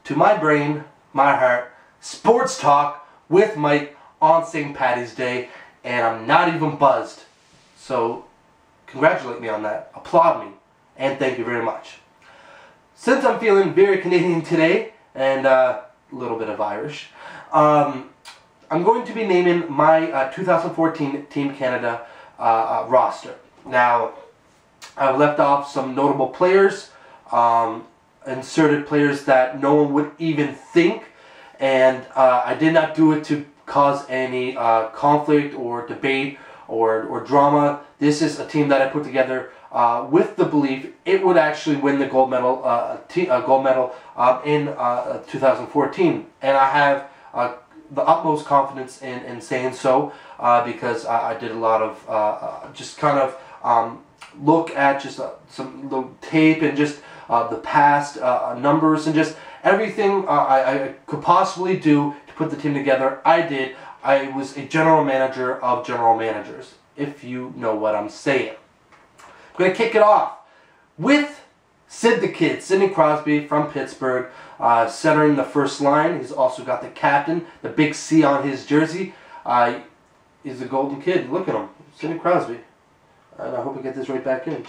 to my brain, my heart, sports talk with Mike on St. Paddy's Day, and I'm not even buzzed. So congratulate me on that, applaud me, and thank you very much. Since I'm feeling very Canadian today, and a little bit of Irish, I'm going to be naming my 2014 Team Canada roster. Now, I've left off some notable players, inserted players that no one would even think, and I did not do it to cause any conflict or debate or drama. This is a team that I put together with the belief it would actually win the gold medal in 2014, and I have the utmost confidence in saying so because I did a lot of just kind of look at just some little tape and just the past numbers and just everything I could possibly do to put the team together. I did. I was a general manager of general managers, if you know what I'm saying. I'm going to kick it off with Sid the Kid, Sidney Crosby from Pittsburgh, centering the first line. He's also got the captain, the big C on his jersey. He's a golden kid. Look at him, Sidney Crosby. And I hope I get this right back in.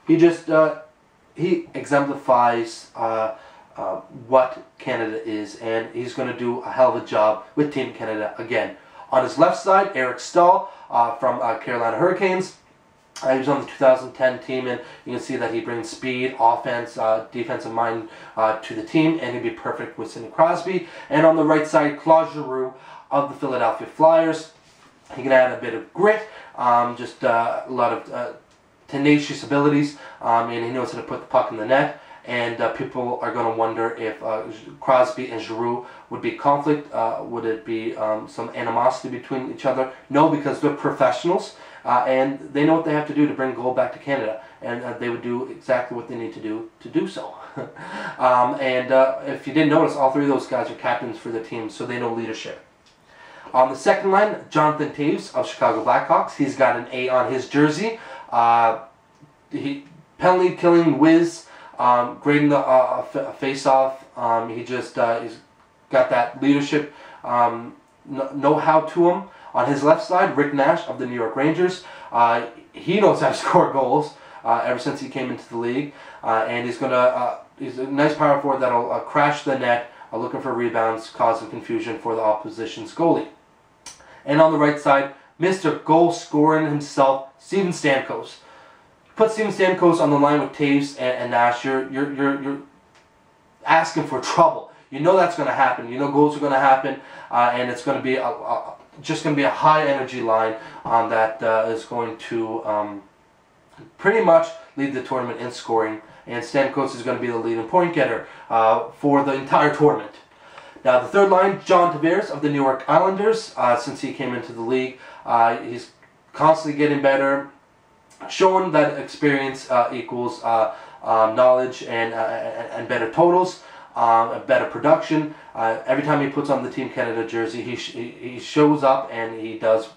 He just, he exemplifies what Canada is, and he's going to do a hell of a job with Team Canada again. On his left side, Eric Staal from Carolina Hurricanes. He was on the 2010 team, and you can see that he brings speed, offense, defensive mind to the team, and he'd be perfect with Sidney Crosby. And on the right side, Claude Giroux of the Philadelphia Flyers. He can add a bit of grit, just a lot of tenacious abilities, and he knows how to put the puck in the net. And people are going to wonder if Crosby and Giroux would be conflict. Would it be some animosity between each other? No, because they're professionals, and they know what they have to do to bring gold back to Canada, and they would do exactly what they need to do so. And if you didn't notice, all three of those guys are captains for the team, so they know leadership. On the second line, Jonathan Toews of Chicago Blackhawks. He's got an A on his jersey. Penalty killing whiz. Grading the face-off. He just he's got that leadership know-how to him. On his left side, Rick Nash of the New York Rangers. He knows how to score goals ever since he came into the league, and he's a nice power forward that'll crash the net, looking for rebounds, causing confusion for the opposition's goalie. And on the right side, Mr. Goal scoring himself, Steven Stamkos. Put Steven Stamkos on the line with Toews and Nash, you're asking for trouble. You know that's going to happen. You know goals are going to happen, and it's going to be just going to be a high energy line that is going to pretty much lead the tournament in scoring. And Stamkos is going to be the leading point getter for the entire tournament. Now the third line, John Tavares of the New York Islanders. Since he came into the league, he's constantly getting better, showing that experience equals knowledge and better totals, better production. Every time he puts on the Team Canada jersey, he shows up and he does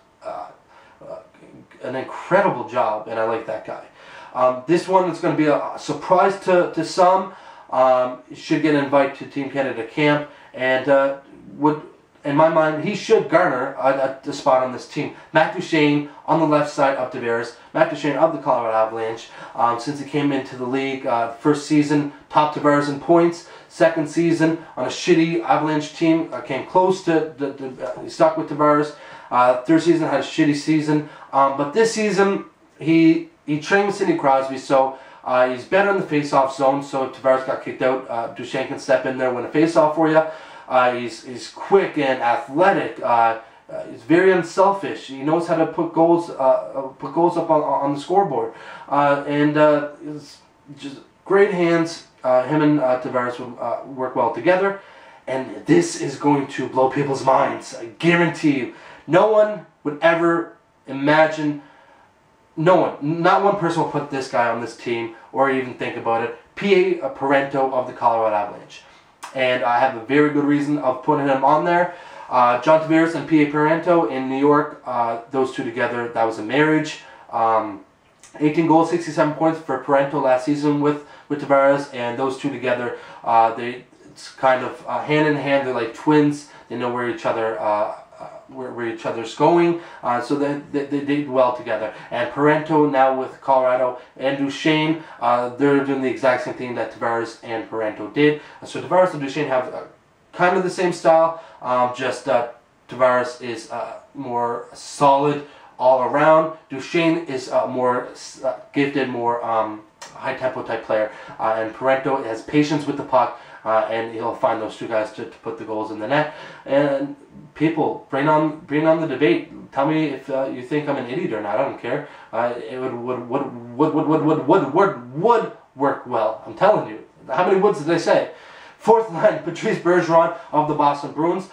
an incredible job, and I like that guy. This one is going to be a surprise to some. Should get an invite to Team Canada camp, and would, in my mind, he should garner a spot on this team. Matt Duchene on the left side of Tavares. Matt Duchene of the Colorado Avalanche. Since he came into the league, first season, top Tavares in points. Second season, on a shitty Avalanche team, came close to, he stuck with Tavares. Third season, had a shitty season. But this season, he trained with Sidney Crosby, so he's better in the face-off zone. So if Tavares got kicked out, Duchene can step in there, win a face-off for you. He's quick and athletic. He's very unselfish. He knows how to put goals up on the scoreboard, and it's just great hands. Him and Tavares would work well together, and this is going to blow people's minds. I guarantee you. No one would ever imagine. No one, not one person will put this guy on this team or even think about it. P.A. Parento of the Colorado Avalanche. And I have a very good reason of putting him on there. John Tavares and P.A. Parento in New York, those two together, that was a marriage. 18 goals, 67 points for Parento last season with Tavares, and those two together, it's kind of hand in hand. They're like twins. They know where each other where each other's going, so they did well together. And Parento now with Colorado, and Duchesne, they're doing the exact same thing that Tavares and Parento did. So Tavares and Duchesne have kind of the same style, just Tavares is more solid all around. Duchesne is more gifted, more high tempo type player, and Parento has patience with the puck, and he'll find those two guys to put the goals in the net. And people, bring on the debate. Tell me if you think I'm an idiot or not. I don't care. It would work well. I'm telling you. How many woods did I say? Fourth line, Patrice Bergeron of the Boston Bruins.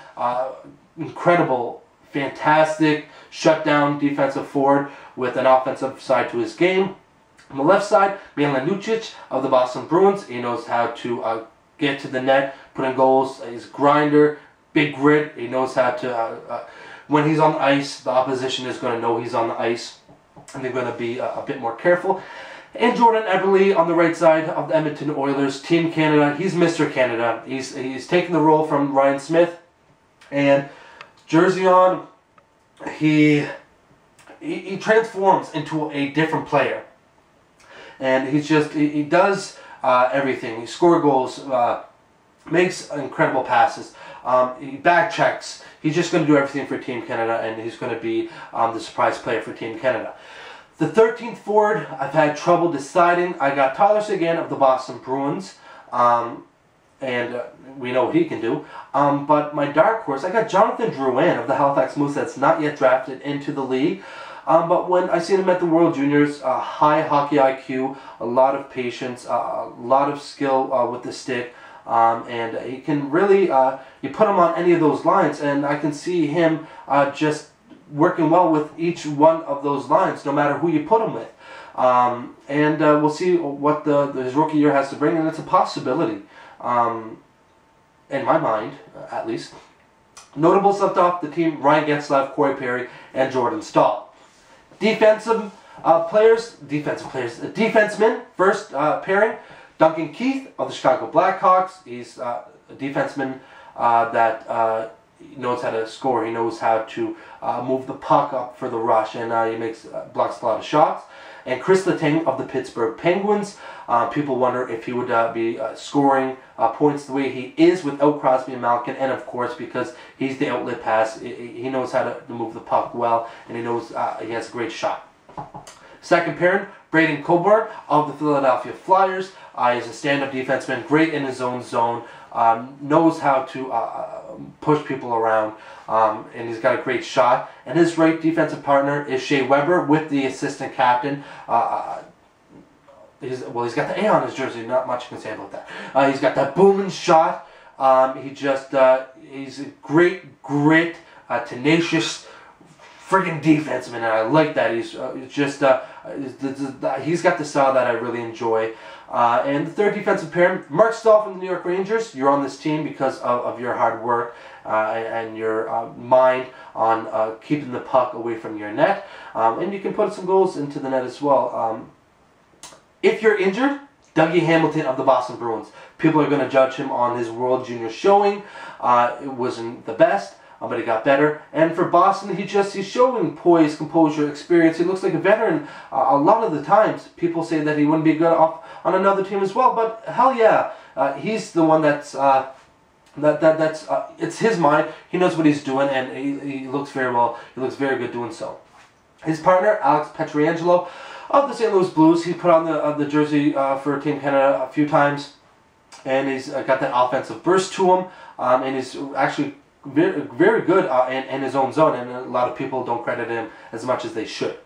Incredible, fantastic shutdown defensive forward with an offensive side to his game. On the left side, Milan Lucic of the Boston Bruins. He knows how to get to the net, put in goals. He's a grinder, big grit. He knows how to, when he's on the ice, the opposition is going to know he's on the ice, and they're going to be a bit more careful. And Jordan Eberle on the right side of the Edmonton Oilers, Team Canada. He's Mr. Canada. He's taking the role from Ryan Smith, and jersey on, he transforms into a different player. And he does everything. He scores goals, makes incredible passes. He back checks. He's just going to do everything for Team Canada, and he's going to be the surprise player for Team Canada. The 13th forward, I've had trouble deciding. I got Tyler Seguin of the Boston Bruins, and we know what he can do. But my dark horse, I got Jonathan Drouin of the Halifax Moose that's not yet drafted into the league. But when I seen him at the World Juniors, high hockey IQ, a lot of patience, a lot of skill with the stick, and he can really, you put him on any of those lines, and I can see him just working well with each one of those lines, no matter who you put him with. And we'll see what his rookie year has to bring, and it's a possibility, in my mind, at least. Notables left off the team: Ryan Getzlaf, Corey Perry, and Jordan Staal. Defensemen, first pairing, Duncan Keith of the Chicago Blackhawks. He's a defenseman that knows how to score. He knows how to move the puck up for the rush, and he blocks a lot of shots. And Chris Letang of the Pittsburgh Penguins. People wonder if he would be scoring points the way he is without Crosby and Malkin, and of course because he's the outlet pass, he knows how to move the puck well, and he knows he has a great shot. Second pairing, Braden Coburn of the Philadelphia Flyers. He's a stand-up defenseman, great in his own zone, knows how to push people around, and he's got a great shot. And his right defensive partner is Shea Weber with the assistant captain. He's got the A on his jersey, not much you can say about that. He's got that booming shot. He's a great grit, tenacious friggin' defenseman, and I like that. He's he's got the style that I really enjoy. And the third defensive pairing, Mark Stahl from the New York Rangers. You're on this team because of your hard work and your mind on keeping the puck away from your net. And you can put some goals into the net as well. If you're injured, Dougie Hamilton of the Boston Bruins. People are going to judge him on his World Junior showing. It wasn't the best, but he got better. And for Boston, he's showing poise, composure, experience. He looks like a veteran. A lot of the times, people say that he wouldn't be good off on another team as well. But hell yeah, he's the one that's it's his mind. He knows what he's doing, and he looks very well. He looks very good doing so. His partner, Alex Pietrangelo of the St. Louis Blues. He put on the jersey for Team Canada a few times, and he's got that offensive burst to him, and he's actually very, very good in his own zone, and a lot of people don't credit him as much as they should.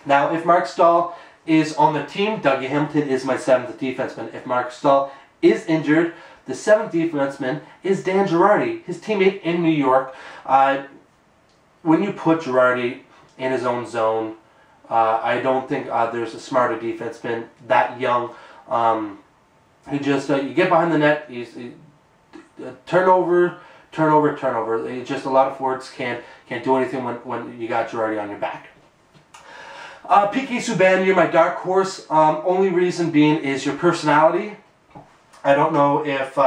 Now, if Mark Stahl is on the team, Dougie Hamilton is my seventh defenseman. If Mark Stahl is injured, the seventh defenseman is Dan Girardi, his teammate in New York. When you put Girardi in his own zone, I don't think there's a smarter defenseman that young. He just you get behind the net, turnover. It's just a lot of forwards can't do anything when you got Girardi on your back. PK Subban, you're my dark horse. Only reason being is your personality. I don't know if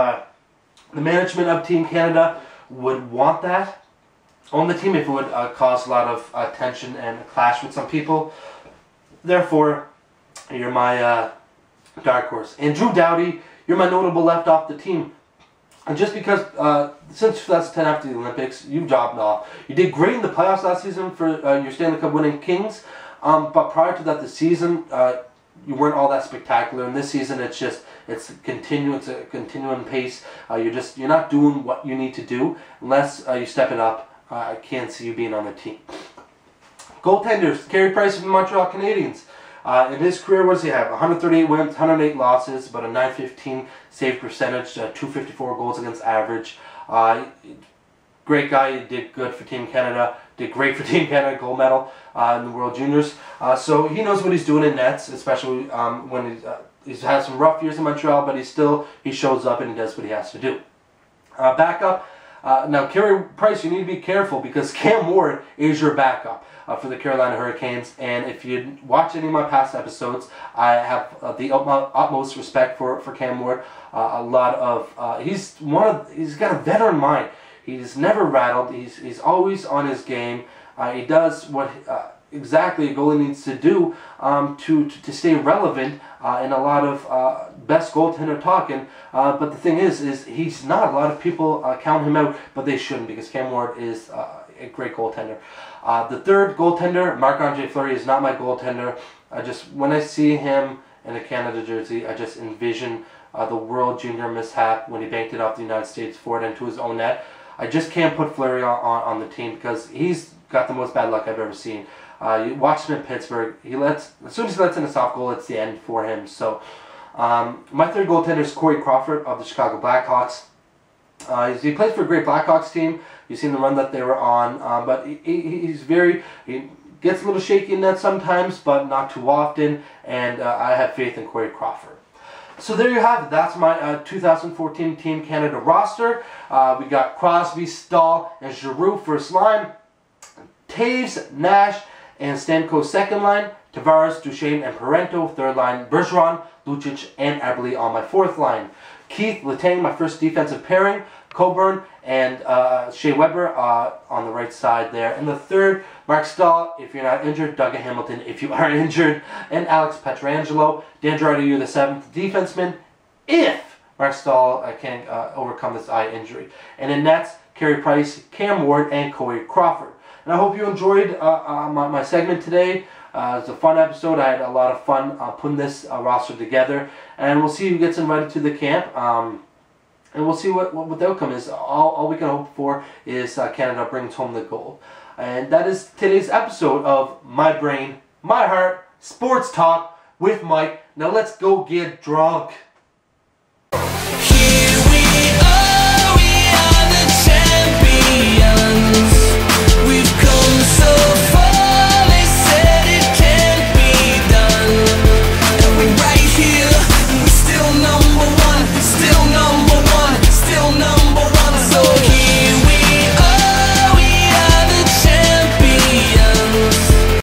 The management of Team Canada would want that on the team if it would cause a lot of tension and clash with some people. Therefore, you're my dark horse. And Drew Doughty, you're my notable left off the team. And just because since 2010 after the Olympics, you've dropped off. You did great in the playoffs last season for your Stanley Cup winning Kings. But prior to that, the season, you weren't all that spectacular. And this season, it's a continuing pace. You're not doing what you need to do unless you step it up. I can't see you being on the team. Goaltenders, Carey Price of the Montreal Canadiens. In his career, what does he have? 138 wins, 108 losses, but a .915 save percentage, 254 goals against average. Great guy, he did good for Team Canada, did great for Team Canada, gold medal in the World Juniors. So he knows what he's doing in nets, especially when he's had some rough years in Montreal, but he shows up and he does what he has to do. Backup. Now, Carey Price, you need to be careful because Cam Ward is your backup for the Carolina Hurricanes. And if you watch any of my past episodes, I have the utmost respect for Cam Ward. He's got a veteran mind. He's never rattled. He's always on his game. He does what exactly a goalie needs to do to stay relevant in a lot of best goaltender talking. But the thing is he's not. A lot of people count him out, but they shouldn't because Cam Ward is a great goaltender. The third goaltender, Marc-Andre Fleury, is not my goaltender. When I see him in a Canada jersey, I just envision the World Junior mishap when he banked it off the United States forward into his own net. I just can't put Fleury on the team because he's got the most bad luck I've ever seen. You watch him in Pittsburgh. As soon as he lets in a soft goal, it's the end for him. So, my third goaltender is Corey Crawford of the Chicago Blackhawks. He plays for a great Blackhawks team. You've seen the run that they were on, but he gets a little shaky in that sometimes, but not too often. And I have faith in Corey Crawford. So there you have it. That's my 2014 Team Canada roster. We got Crosby, Stahl, and Giroux first line. Taves, Nash, and Stamkos second line. Tavares, Duchesne, and Parento third line. Bergeron, Lucic, and Eberle on my fourth line. Keith, Letang, my first defensive pairing. Coburn and Shea Weber on the right side there. And the third, Mark Stahl, if you're not injured. Doug Hamilton, if you are injured. And Alex Pietrangelo. Dan Girardi, you're the seventh defenseman, if Mark Stahl can overcome this eye injury. And in nets, Carey Price, Cam Ward, and Corey Crawford. And I hope you enjoyed my segment today. It was a fun episode. I had a lot of fun putting this roster together. And we'll see who gets invited to the camp. And we'll see what the outcome is. All we can hope for is Canada brings home the gold. And that is today's episode of My Brain, My Heart, Sports Talk with Mike. Now let's go get drunk.